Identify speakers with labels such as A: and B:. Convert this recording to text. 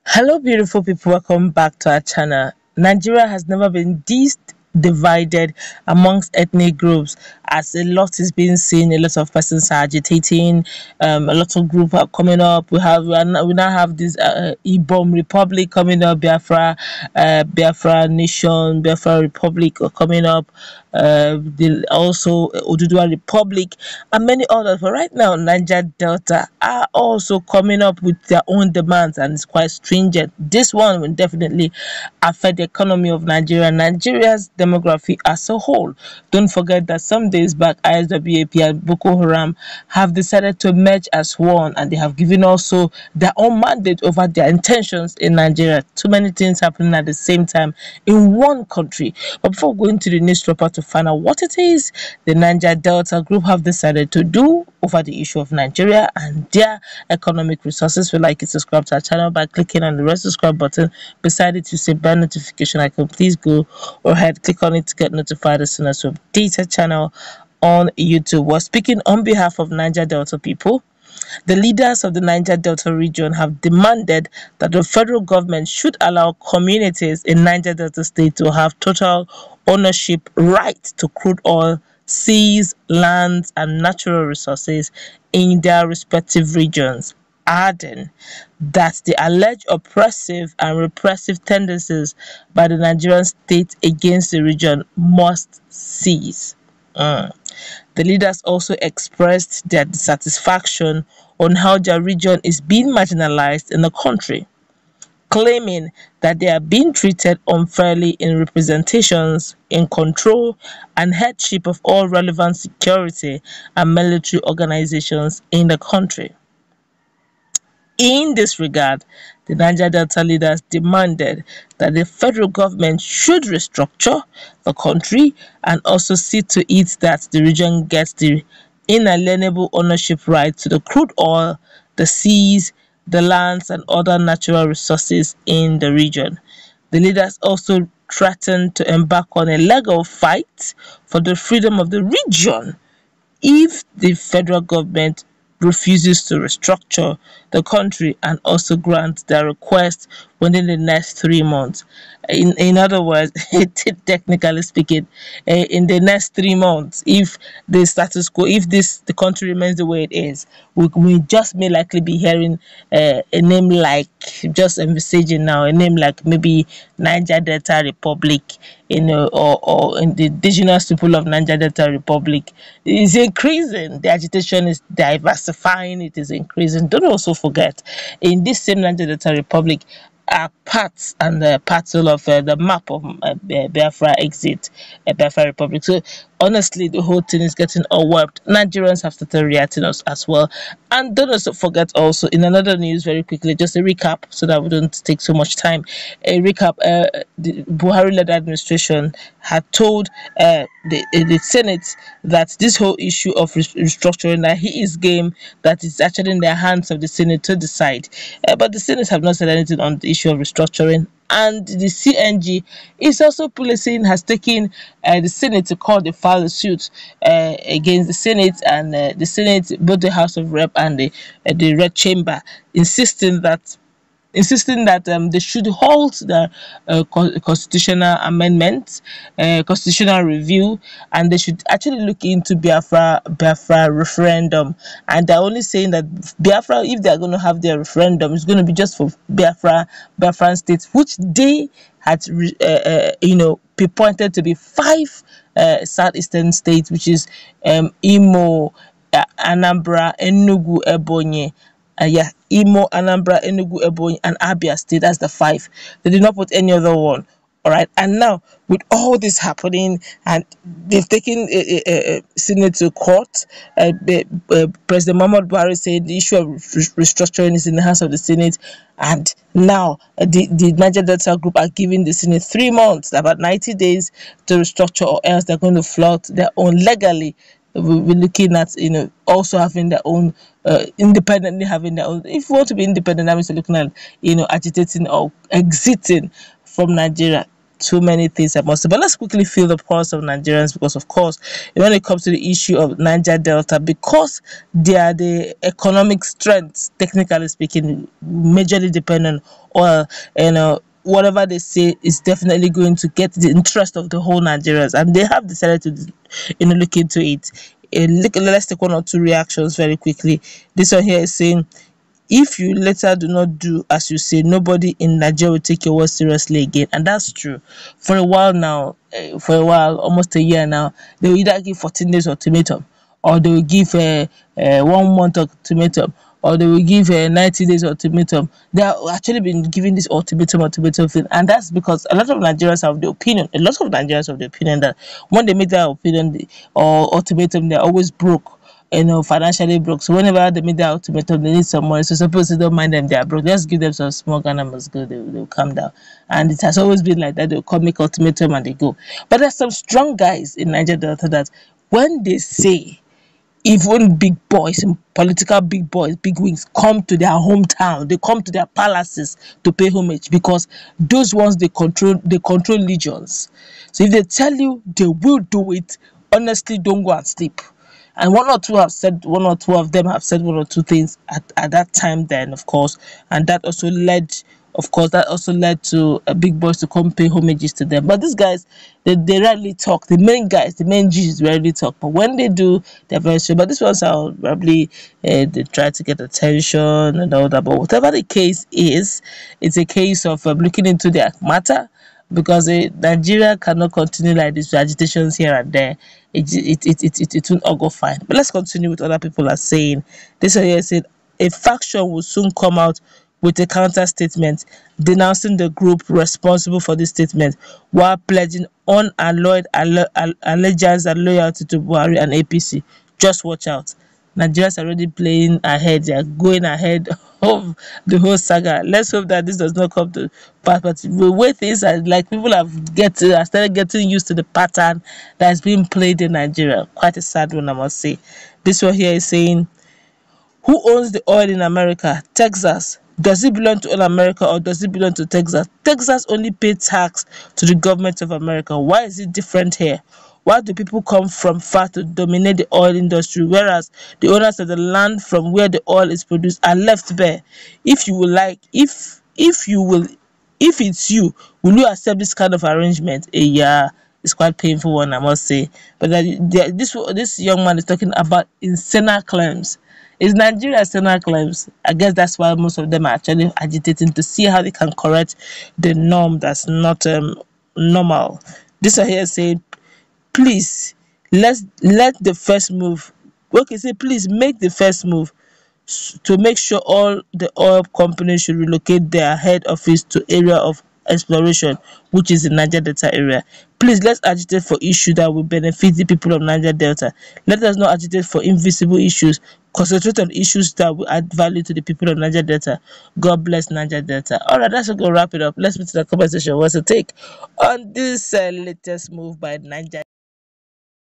A: Hello, beautiful people. Welcome back to our channel. Nigeria has never been this divided amongst ethnic groups, as a lot is being seen. A lot of persons are agitating. A lot of groups are coming up. We now have this Ibom Republic coming up. Biafra Nation, Biafra Republic are coming up. Also Oduduwa Republic and many others. But right now, Niger Delta are also coming up with their own demands, and it's quite stringent. This one will definitely affect the economy of Nigeria, Nigeria's demography as a whole. Don't forget that some days back, ISWAP and Boko Haram have decided to merge as one, and they have given also their own mandate over their intentions in Nigeria. Too many things happening at the same time in one country. But before going to the news proper to find out what it is the Niger Delta group have decided to do over the issue of Nigeria and their economic resources, we like to subscribe to our channel by clicking on the red subscribe button beside it. You say bell notification icon. Please go ahead, click on it to get notified as soon as we update our channel on YouTube. We're speaking on behalf of Niger Delta people. The leaders of the Niger Delta region have demanded that the federal government should allow communities in Niger Delta state to have total ownership right to crude oil, seas, lands, and natural resources in their respective regions, adding that the alleged oppressive and repressive tendencies by the Nigerian state against the region must cease. The leaders also expressed their dissatisfaction on how their region is being marginalized in the country, claiming that they are being treated unfairly in representations, in control, and headship of all relevant security and military organizations in the country. In this regard, the Niger Delta leaders demanded that the federal government should restructure the country and also see to it that the region gets the inalienable ownership right to the crude oil, the seas, the lands, and other natural resources in the region. The leaders also threatened to embark on a legal fight for the freedom of the region if the federal government refuses to restructure the country and also grant their request within the next 3 months. In other words, technically speaking, in the next 3 months, if the status quo, if the country remains the way it is, we just may likely be hearing a name like, just envisaging now, a name like maybe Niger Delta Republic, or in the indigenous people of Niger Delta Republic is increasing. The agitation is diversifying, it is increasing. Don't also forget, in this same Niger Delta Republic are parts and parcel of the map of Biafra exit, Biafra Republic. So honestly, the whole thing is getting all warped. Nigerians have started reacting us as well. And don't also forget, also in another news, very quickly, just a recap so that we don't take so much time. A recap: the Buhari-led administration had told the Senate that this whole issue of restructuring, that he is game, that is actually in the hands of the Senate to decide. But the Senate have not said anything on the issue of restructuring. And the CNG is also policing, has taken the Senate to court, they filed a suit against the Senate, and the Senate, both the House of Rep and the Red Chamber, insisting that they should halt the constitutional amendments, constitutional review, and they should actually look into Biafra referendum. And they're only saying that Biafra, if they're going to have their referendum, it's going to be just for Biafran states, which they had pinpointed to be 5 southeastern states, which is Imo, Anambra, Enugu, Ebonyi. Imo, Anambra, Enugu, Ebonyi, and Abia State. That's the 5. They did not put any other one. All right. And now, with all this happening, and they've taken Senate to court, President Muhammad Buhari said the issue of restructuring is in the hands of the Senate. And now, the Niger Delta group are giving the Senate 3 months, about 90 days, to restructure, or else they're going to flout their own legally. We'll be looking at also having their own independently having their own. If you want to be independent, that means you're looking at agitating or exiting from Nigeria. too many things I must say. But let's quickly feel the pulse of Nigerians, because of course, when it comes to the issue of Niger Delta, because they are the economic strengths, technically speaking, majorly dependent on oil, and whatever they say is definitely going to get the interest of the whole Nigerians, and they have decided to, look into it. Let's take one or two reactions very quickly. This one here is saying, if you later do not do as you say, nobody in Nigeria will take your word seriously again. And that's true. For a while now, almost a year now, they will either give 14 days ultimatum, or they will give a 1 month ultimatum, or they will give a 90 days ultimatum. They have actually been giving this ultimatum thing, and that's because a lot of Nigerians have the opinion. A lot of Nigerians have the opinion that when they make that opinion or ultimatum, they're always broke, financially broke. So whenever they meet their ultimatum, they need some money. So suppose they don't mind them, they are broke. Just give them some small Ghana must go, they'll calm down. And it has always been like that. They'll come make ultimatum and they go. But there's some strong guys in Niger Delta that when they say, even big boys, political big boys, big wings, come to their hometown, they come to their palaces to pay homage, because those ones they control legions. So if they tell you they will do it, honestly, don't go and sleep. And one or two of them have said one or two things at that time then, of course, and that also led to big boys to come pay homages to them. But these guys, they rarely talk. The main guys, the main G's rarely talk. But when they do, they're very sure. But this ones are probably they try to get attention and all that. But whatever the case is, it's a case of looking into their matter, because Nigeria cannot continue like this with agitations here and there. It won't all go fine. But let's continue with what other people are saying. This one here said, a faction will soon come out with a counter statement denouncing the group responsible for this statement, while pledging unalloyed allegiance and loyalty to Buhari and APC. Just watch out. Nigerians are already playing ahead. They are going ahead of the whole saga. Let's hope that this does not come to pass. But the way things are, like, people have started getting used to the pattern that is being played in Nigeria. Quite a sad one, I must say. This one here is saying, who owns the oil in America? Texas. Does it belong to all America, or does it belong to Texas? Texas only pays tax to the government of America. Why is it different here? Why do people come from far to dominate the oil industry, whereas the owners of the land from where the oil is produced are left bare? If you will like, if you will, if it's you, will you accept this kind of arrangement? Yeah, it's quite painful one, I must say. But this young man is talking about insane claims. Is Nigeria insane claims? I guess that's why most of them are actually agitating to see how they can correct the norm that's not normal. This one here saying, please, let the first move. Okay, say please make the first move to make sure all the oil companies should relocate their head office to area of exploration, which is the Niger Delta area. Please, let's agitate for issues that will benefit the people of Niger Delta. Let us not agitate for invisible issues. Concentrate on issues that will add value to the people of Niger Delta. God bless Niger Delta. All right, that's going to wrap it up. Let's meet in the comment section. What's the take on this latest move by Niger?